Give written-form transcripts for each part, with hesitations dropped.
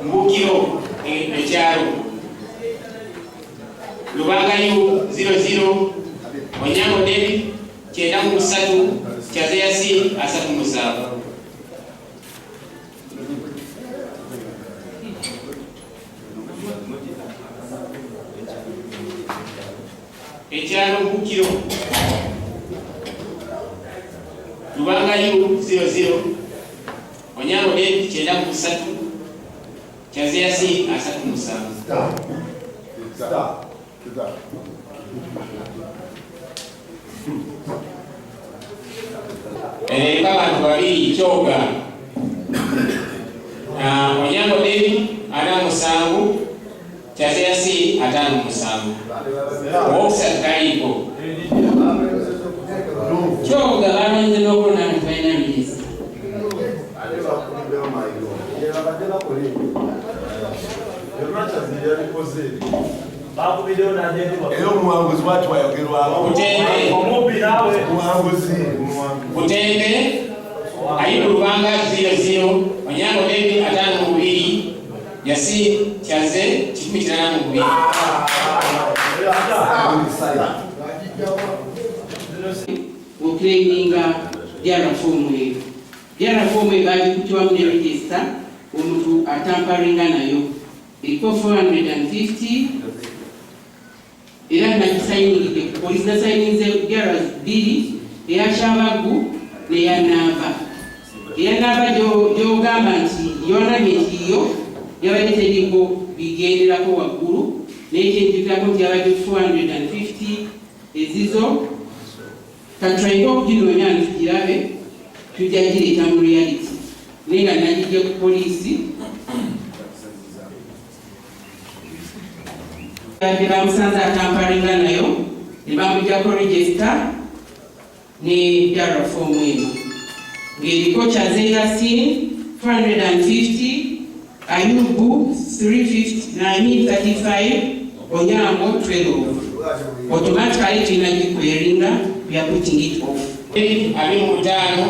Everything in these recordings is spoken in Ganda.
Mbukiro ekyalo Lubangayo 00 Onyango David 93 Kyazeyasi 37 ekyalo Mbukiro Lubangayo 00 Onyango David 93 Kyazeyasi 37 abantu babiri Kyoga Onyango David 57 Kyazeyasi 57 Okusatu kaliiko Kyoga bamanyize n'okulonda nti balina minisita omuwanguzi bwati wayogerwako Butembe Ayubu Lubanga 00 Onyango David 52 Yasi Kyaze 182 okulaininga diara fomu bali kutiwamu ne register omuntu atamparinga nayo iko 450 era nakisainingide police nasaininze diara 2 eyakyabagu neyanava gyogamba nti yonamye kiyo yabadde teriko bigenderako waggulu n'ekyenjigiramu nti yabadde 450 ezizo katulaike okuginoonya ntugirabe tujja gireeta mu reality naye nga nagijja ku poliisi bamusanze atampalinga nayo ne bamujjako register ne dara fomu eno ng'eriko Kyaze Yasin 450, Ayubu 335, Onyango 12. Automatically tulina gikweringa, we are putting it off. Ali mutano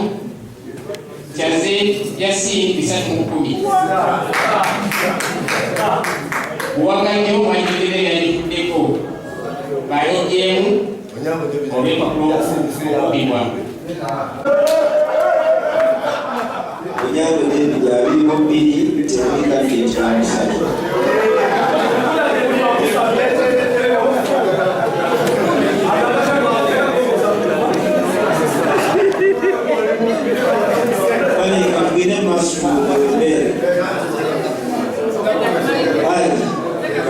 Kyaze Yasin 310. Uwaganyo mwajibire yalifudeko bayijemu olw'empapula okubibwa. Onyango David abirimu bbiri tebika n'etaano. Tugende maaso tubeere.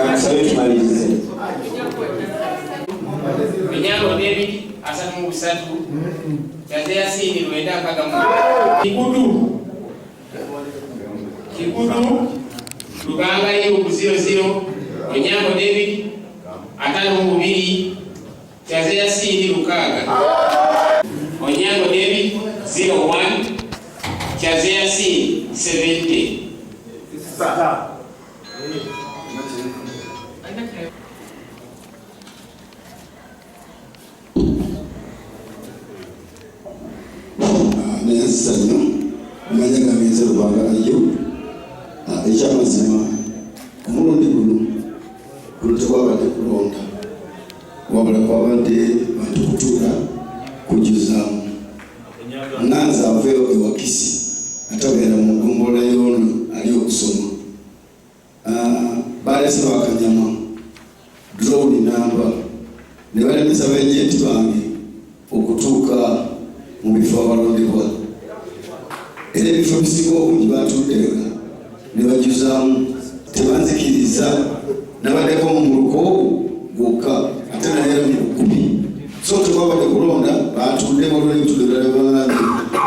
Kansabe tumalirize. Onyango David 33, Kyaze Yasin 961. Kikudu Lubanga Ayubu 00, Onyango David 52, Kyaze Yasin 6. Onyango David 01, Kyaze Yasin 70. Nesanyo manyanga menze Lubanga Ayubu ekyamazima omulundi guno tekwabadde kulonda wabula kwabadde bantu kutuula kujuzaamu nanze aveeyo ewakisi atabeera mu ggombolola y'ono ali okusoma balese bakanyama drone namba ne balemesa b'ejenti bange okutuuka mu bifo abalondebwa era ebifo bisinga obungi batuddeega ne bajuzaamu tebanzikiriza nabaddeko mu muluko gwokka ate nayeera mu kkubi so tekwabadde kulonda batudde balolebituddebalabalabe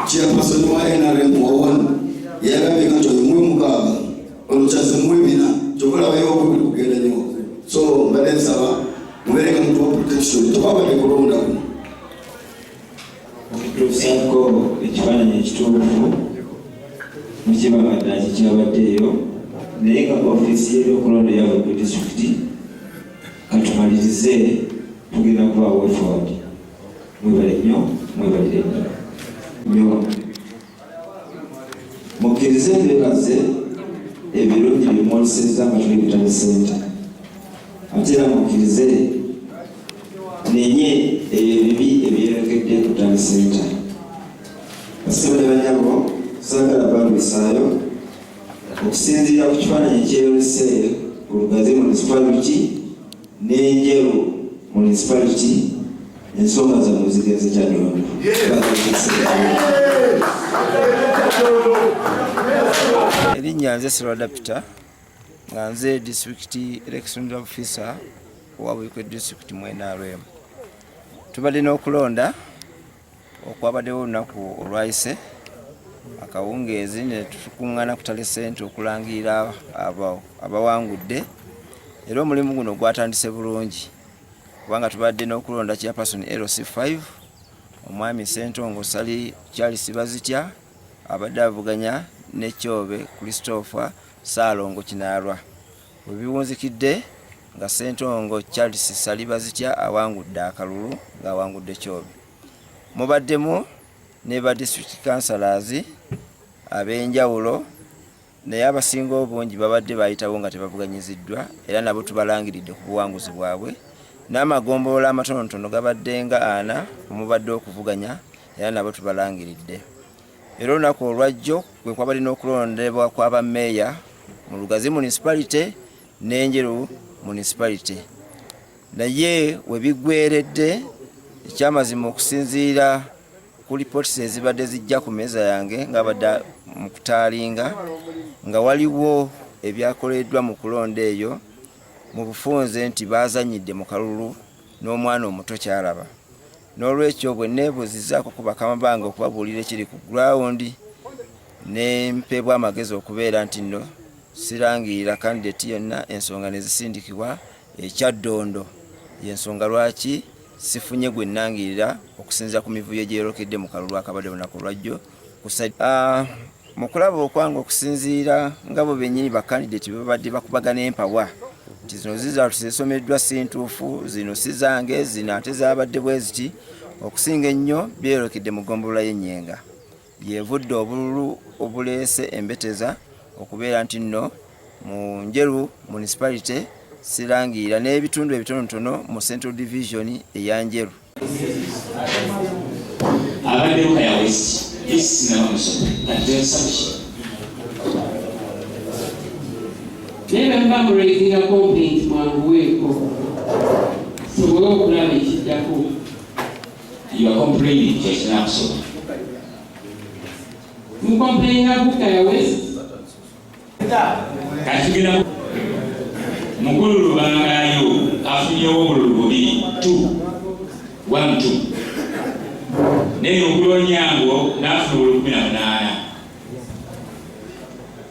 chairperson wa NRM wawanu yagambye nga nti oyo muwe 6 olukyaze muwe 4 kyokolabayo okubiri kugenda nnyo so mbadde nsaba mubeere nga muntu wa protection tekwabadde kulonda kuno okutuusaako ekifaananyi ekituufu mukibabadde kikyabaddeeyo naye nga ofiisi y'ebyokulonda yava ku disitulikiti katumalirize tugenda kubaawo efford. Mwebale nnyo, mwebalire nnyo. Mukkirize beebaze ebirungi bye mwolesezza nga tuli Butale Center. Ate era mukkirize nenye ebyo ebibi ebyerekedde ku Butale Center. Basibale banyabo saagala balwisaayo okusinziira ku kifaananyi ekyeyolese ku Lugazi municipality n'Enjeru municipality ensonga zammwe zigenze Kyaddondo. Erinnya nze Sirwada Peter nga nze district election officer owa Buikwe district mu NRM. Tubadde n'okulonda okwabaddewo olunaku olwayise akawungeezi ne tukuŋŋaana ku Butale Center okulangirira abawangudde era omulimu guno gwatandise bulungi kubanga tubadde n'okulonda chairperson LC5 omwami Ssentongo Sali Charles Bazitya abadde avuganya ne Kyobe Christopher Salongo Kinaalwa. Bwe biwunzikidde nga Ssentongo Charles Sali Bazitya awangudde akalulu ng'awangudde Kyobe. Mubaddemu ne ba district councillors ab'enjawulo naye abasinga obungi babadde bayitawo nga tebavuganyiziddwa era nabo tubalangiridde ku buwanguzi bwabwe. N'amagombolola amatonotono gabadde nga 4 omubadde okuvuganya era nabo tubalangiridde. Era olunaku olwajjo kwe kwabadde n'okulondebwa kw'abameeya mu Lugazi municipality n'Enjeru municipality. Naye we biggweredde ekyamazima okusinziira ku reports ezibadde zijja ku meeza yange nga badde mu kutaalinga nga waliwo ebyakoleddwa mu kulonda eyo mu bufunze nti bazanyidde mu kalulu n'omwana omuto kyalaba. N'olwekyo bwe neebuuzizaako ku bakamabanga okubabuulira ekiri ku ground ne mpebwa amagezi okubeera nti nno sirangirira kandidate yonna ensonga ne zisindikibwa ekyaddondo. Y'ensonga lwaki sifunye gwe nnangirira okusinziira ku mivuyo gyeyolekedde mu kalulu akabadde olunaku lwajjo. Mu kulaba okwange okusinziira nga bo bennyini bakandidate babadde bakubagana empawa nti zino zizaatu zisomeddwa si ntuufu, zino si zange, zino ate zaabadde bwe ziti, okusinga ennyo byeyolekedde mu ggombolola y'Ennyenga. Yevudde obululu obuleese embeteza okubeera nti nno mu Njeru municipality sirangirira n'ebitundu ebitonotono mu Central Division eya Njeru. Abaddewo ya West East n'abamusomo kati sabiki naye bwe muraising a complaint mwanguweeko sobole okulaba ekiddako. You are complaining kyekinakusoma mukomplaininga buka ya West kati tugenda mukulu Lubangayo afunyewo obululu bubiri 1-2 naye mukulu Onyango n'afuna obululu 18.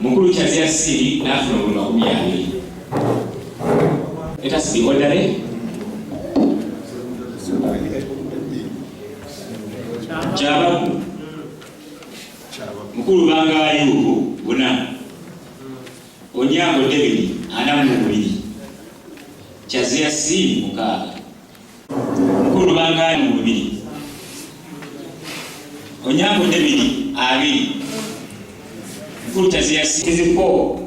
Mukulu Kyazia Siri n'afuna obululu 20. Let us be orderly. Kyababu mukulu Lubangayo 4. Onyango David 42. Kyazia Siri 6. Mukulu Lubangayo 2. Onyango David 2. Mukulu Kyazia Siri 4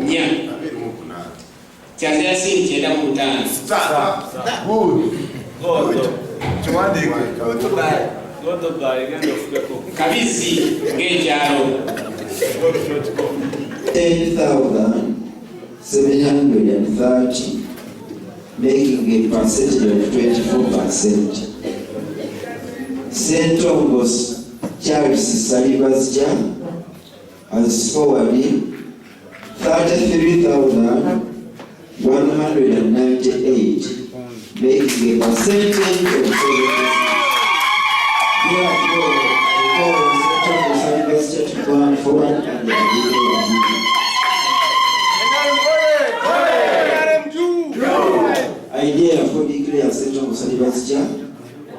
nya Kyazia Siri 9. Kabisi ng'ekyalo 10,730, making a percentage of 24%. St. Thomas Charles Salibasja has forwarded 33,198, making a percentage of 7%. Therefore, St. Thomas Salibasja to come forward and I therefore declare St. Thomas Salibasja,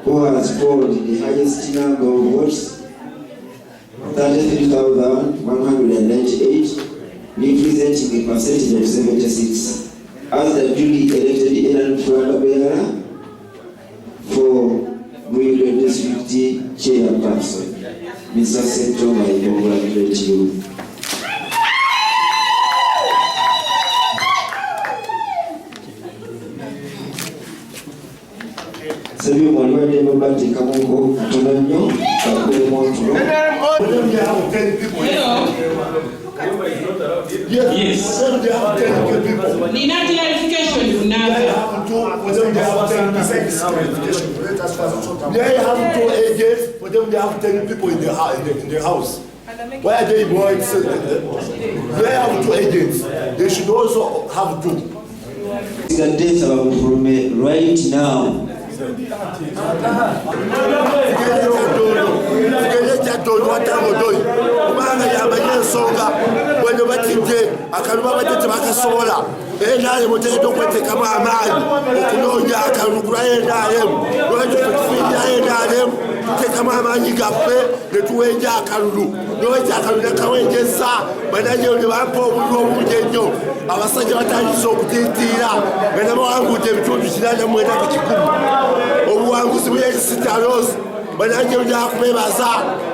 who has polled the highest number of votes, 33,198, representing a percentage of 76, as the duly elected Ellen Fuanda for Muhidwe District Chairperson. Mr. St. Thomas, I congratulate you. Sabi mwalimu mbati kamungo tunanyo kakule mwanzo. Yes. Nina clarification unavyo. They have 2 agents, for them they have 10 people in the house. Why are they boys? They have 2 agents. They should also have 2. The dates are from right now. Abasajja batandise okutiitiira nga bawangudde ebitundu 89 obuwanguzi bw'ekisitalosi banange byakubebaza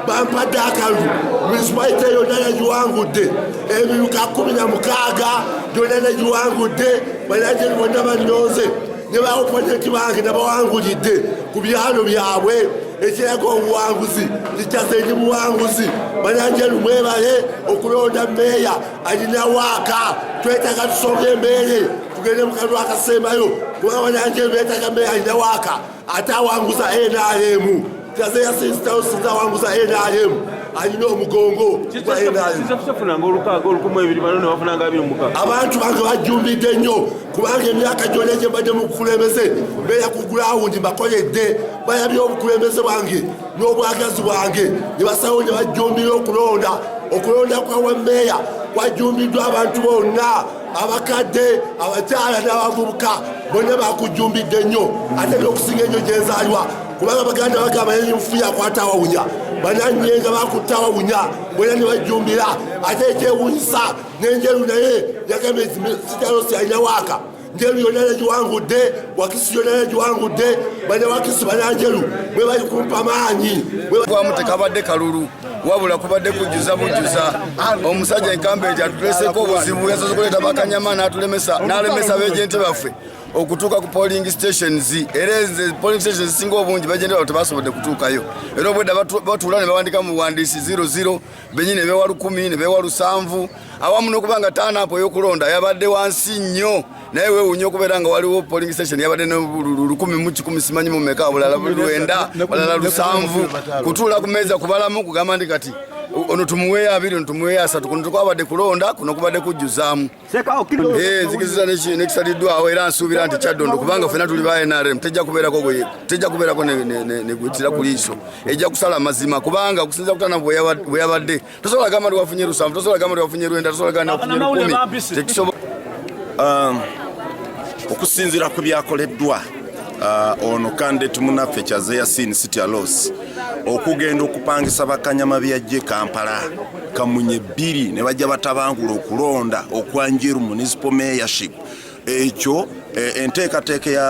bampadde akalulu munisipalite yonna nagiwangudde emiruka 16 gyonna nagiwangudde banange bonna bannonze ne baoponenti bange nabawangulidde ku byalo byabwe ekiraga obuwanguzi likyaze eri buwanguzi banange lumwebale okulonda meeya alina waaka twetaaga tusonga embeere tugende mukalulu akasembayo kubanga banange beetaaga meeya alina waaka ate awanguza NRM kyaze yasinzitawo sinza awanguza NRM alina omugongo gwa abantu bange bajjumbidde nnyo kubanga emyaka gyonna gye mbadde mu bukulembeze mbeera ku gulawundi mbakoledde bayabye obukulembeze bwange n'obwagazi bwange ne basawo ne bajjumbira okulonda kwa wammeeya kwajjumbiddwa abantu bonna abakadde abakyala n'abavubuka bonna bakujjumbidde nnyo ate n'okusinga ennyo gye nzaalibwa kubanga baganda bagamba yenyimufu yakwata awawunya banannyenga bakutta awawunya bonna ne bajjumbira ate ekyewunyisa n'enjeru naye yagambye sitalosi alina waaka njeru yonna negiwangudde wakisi yonna negiwangudde bane wakisi bananjeru bwe bali kumpa maanyi bwamu tekabadde kalulu wabula kubadde kujjuza bujjuza omusajja enkambe nti atuleseko obuzibu yasoze okuleeta bakanyama n'alemesa b'ejenti baffe okutuuka ku polling stations era polling stations zisinga obungi bajenti baffe tebasobodde kutuukayo era obwedda batuula ne bawandika mu buwandiisi 00 benyini ne bewa 10 ne bewa 7 awamu n'okubanga taanapo ey'okulonda yabadde wansi nnyo naye weewuunya okubeera nga waliwo polling station yabadde n'obululu 10 simanyi mu meka bulala 9 balala 7 kutuula ku meeza kubalamu kugamba ndi kati ono tumuweeyo 2 ono tumuweeyo 3 kuno tekwabadde kulonda kuno kubadde kujjuzaamu nzikiriza nekisaliddwawo era nsuubira nti Kyaddondo kubanga ffenna tuli ba NRM tejja kubeerako ne gwetira ku liiso ejja kusala mazima kubanga okusinza kutana bwe yabadde tosobola gamba nti wafunye 7 tosobola gamba nti wafunye 9 tosobola gamba nti wafunye 10 tekisobola okusinziira ku byakoleddwa ono kandidate munaffe Kyaze Yasin City Alos okugenda okupangisa bakanyama byajje Kampala Kamunye 2 ne bajja batabangula okulonda okwanjeru municipal mayorship ekyo enteekateeka ya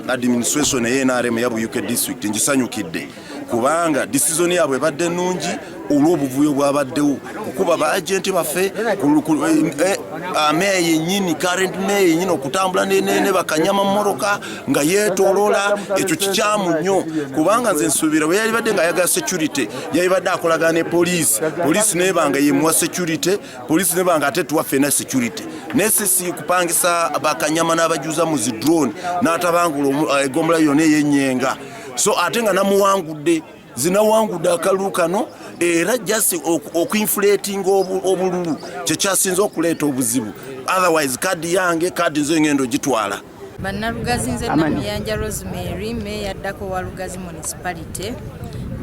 administration y'NRM ya Buyuke district ngisanyukidde kubanga decision yabwe badde nungi olw'obuvuyo bwabaddewo okuba baagenti baffe meya yennyini current meya yennyini okutambula ne bakanyama mmoroka nga yeetooloola ekyo kikyamu nnyo kubanga nze nsuubira bwe yali badde ng'ayagala security yali badde akolagana ne poliisi nebanga yemuwa security poliisi nebanga ate tuwa ffenna security nesisi kupangisa bakanyama n'abajuza mu zidrone n'atabangula egombola yonna ey'ennyenga so ate nga namuwangudde zinawangudde akalulu kano era just okuinflating obululu kyekyasinze okuleeta obuzibu otherwise kadi yange kadi nze ngendo gitwala bannalugazi nze Namuyanja Rosemary meya yaddako wa Lugazi municipality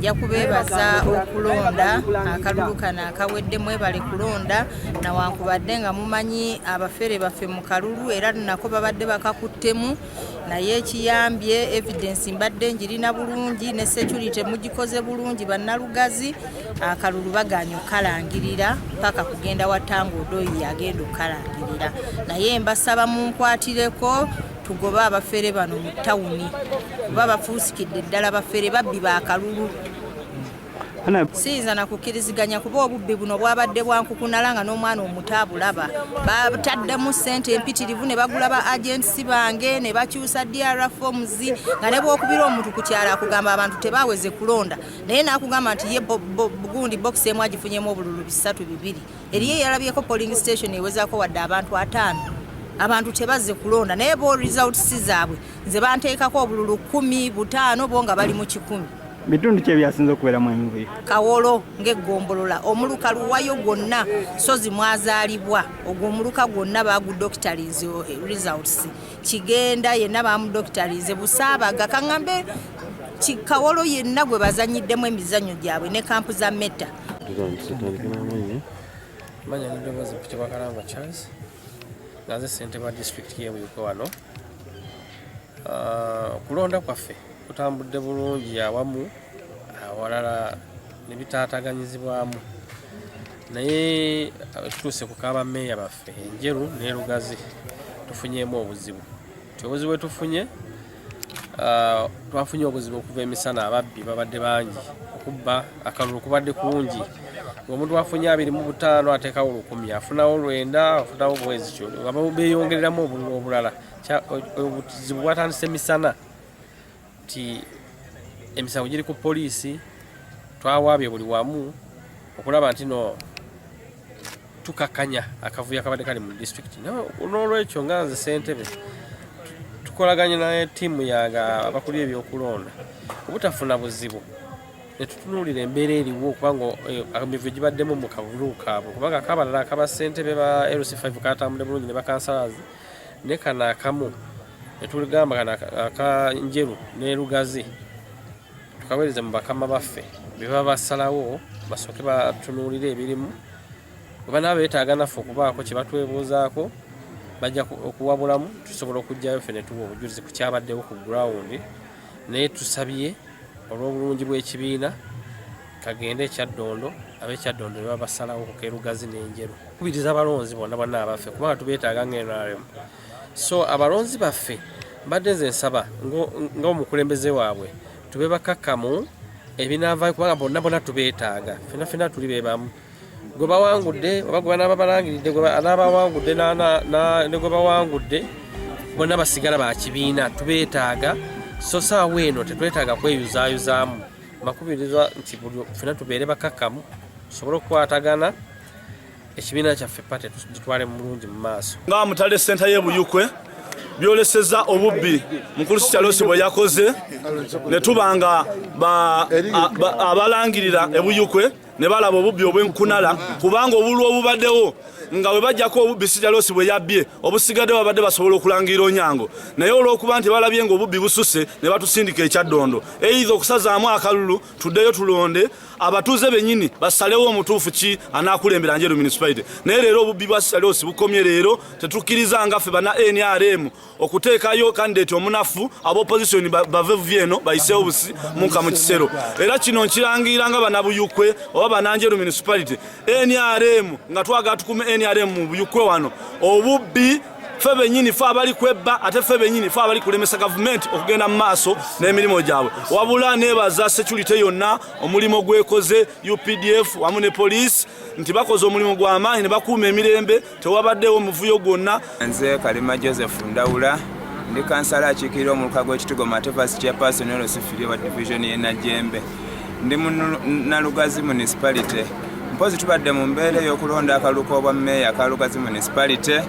nja kubeebaza okulonda akalulu kano akawedde mwebale kulonda nawankubadde nga mumanyi abafere baffe mu kalulu era nako babadde bakakuttemu naye ekiyambye evidence mbadde njirina bulungi ne security mugikoze bulungi bannalugazi akalulu baganya okalangirira paka kugenda watanga odoyi agenda okalangirira naye mbasaba munkwatireko tugoba abafere bano mu tawuni kuba bafuusikidde ddala abafere babbi bakalulu Siiza na kukiriziganya kuba obubbi buno bwabadde bwankukunalanga n'omwana omutabulaba bataddemu ssente empitirivu ne bagula ba agents bange ne bakyusa DR forms nga ne bw'okubira omuntu ku kyala akugamba abantu tebaweze kulonda naye n'akugamba nti ye bugundi box emu agifunyemu obululu 3-2 eriye yalabyeko polling station ewezaako wadde abantu 5 abantu tebazze kulonda naye bo results zaabwe nze banteekako obululu 10 5 bo nga bali mu 10 bitundu kye byasinze okubeera mu emivuyo Kawolo ng'eggombolola omuluka luwayo gwonna sozi mwazaalibwa ogwo omuluka gwonna bagudokitalize results kigenda yenna bamudokitalize busaabaga kaŋŋambe Kawolo yenna gwe bazanyiddemu emizannyo gyabwe ne kampu za Meta manya ndowooza Peter Bakalamba Charles naze ssentebe wa district y'e Buyuko wano kulonda kwaffe kutambudde bulungi awamu awalala ne bitaataganyizibwamu naye tutuuse ku kaaba meeya baffe enjeru ne Lugazi tufunyeemu obuzibu obuzibu bwe tufunye twafunye obuzibu okuva emisana ababbi babadde bangi okubba akalulu kubadde kungi omuntu wafunye 25 ateekawo 10 afunawo 9 afunawo bwezi kyo nga beeyongereramu obululu obulala obuzibu bwatandise emisana ti emisango giri ku poliisi twawaabye buli wamu okulaba nti no tukakanya akavuyo akabadde kali mu district n'olwekyo nga nze ssentebe tukolaganye naye ttiimu yaga abakuli ebyokulonda obutafuna buzibu ne tutunuulira embeera eriwo kubanga emivuyo gibaddemu mu kavuluuka abo kubanga kabalala akaba ssentebe ba LC5 katambudde bulungi ne bakansalazi ne kano akamu ne tuligamba kano aka Njeru ne Lugazi tukaweereze mu bakama baffe bye baba basalawo basooke batunuulire ebirimu bwe banaaba beetaaga naffe okubaako kye batwebuuzaako bajja okuwabulamu tusobola okujjayo ffe ne tuwa obujulizi ku kyabaddewo ku ground naye tusabye olw'obulungi bw'ekibiina kagende ekyaddondo ab'ekyaddondo ne baba basalawo ku Kerugazi n'Enjeru kubiriza abalonzi bonna bonna abaffe kubanga tubeetaaga ng'NRM so abalonzi baffe mbadde nze nsaba ng'omukulembeze waabwe tube bakakkamu ebinaavaayo kubanga bonna bonna tubeetaaga ffenna tuli be bamu gwe bawangudde oba gwe banaaba balangiridde anaabawangudde ne gwe bawangudde bonna basigala ba kibiina tubeetaaga so saawa eno tetwetaaga kweyuzaayuzaamu bakubiriza nti ffenna tubeere bakakkamu tusobole okukwatagana ekibiina kyaffe pate gitwale mu bulungi mu maaso nga Mutale senta y'e Buyukwe byoleseza obubbi mukulu Charles bwe yakoze ne tubanga abalangirira e Buyukwe ne balaba obubbi obwenkunala kubanga obulwa obubaddewo nga we bajjako obubbi Charles bwe yabbye obusigadde babadde basobola okulangirira Onyango naye olw'okuba nti balabye ng'obubbi bususe ne batusindika ekyaddondo either okusazaamu akalulu tuddeyo tulonde abatuuze bennyini basalewo omutuufu ki anaakulembera Njeru municipality naye leero obubbi bwa Charles bukomye leero tetukkiriza nga ffe bana NRM okuteekayo kandidate omunafu ab'opposition bavevu eno bayiseewo busi munka mu kisero era kino nkirangira nga Bannabuyukwe oba bana Njeru municipality NRM nga twagala tukume NRM mu Buyukwe wano obubbi ffe bennyini ffe abali kwebba ate ffe bennyini ffe abali kulemesa gavumenti okugenda mu maaso n'emirimu gyabwe wabula neebaza security yonna omulimu gwekoze UPDF wamu ne police nti bakoze omulimu gw'amaanyi ne bakuuma emirembe tewabaddewo muvuyo gwonna. Nze Kalima Joseph Ndawula ndi kansala akiikirira omuluka gw'ekitigo Matevas chairperson Olosifiri wa division y'e Najjembe ndi mu Nalugazi municipality mpozi tubadde mu mbeera y'okulonda akaluko obwa meeya ka Lugazi municipality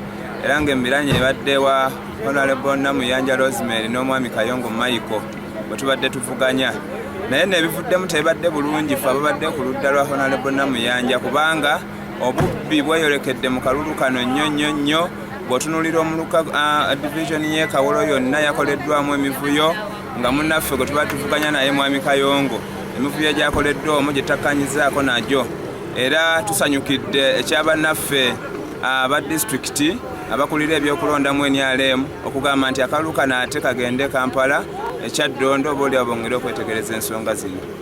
era ng'embiranye ebadde wa Honorable Namuyanja Rosemary n'omwami Kayongo Michael bwe tubadde tuvuganya naye n'ebivuddemu tebadde bulungi ffe ababadde ku ludda lwa Honorable Namuyanja kubanga obubbi bweyolekedde mu kalulu kano nnyo bw'otunuulira omuluka division y'e Kawolo yonna yakoleddwamu emivuyo nga munnaffe gwe tuba tuvuganya naye mwami Kayongo emivuyo gyakoleddwa omwo gye takkanyizaako nagyo era tusanyukidde ekyabannaffe aba disitulikiti abakulira ebyokulondamu NRM okugamba nti akaluka nate kagende Kampala ekyaddondo oba oli abongere okwetegereza ensonga zino.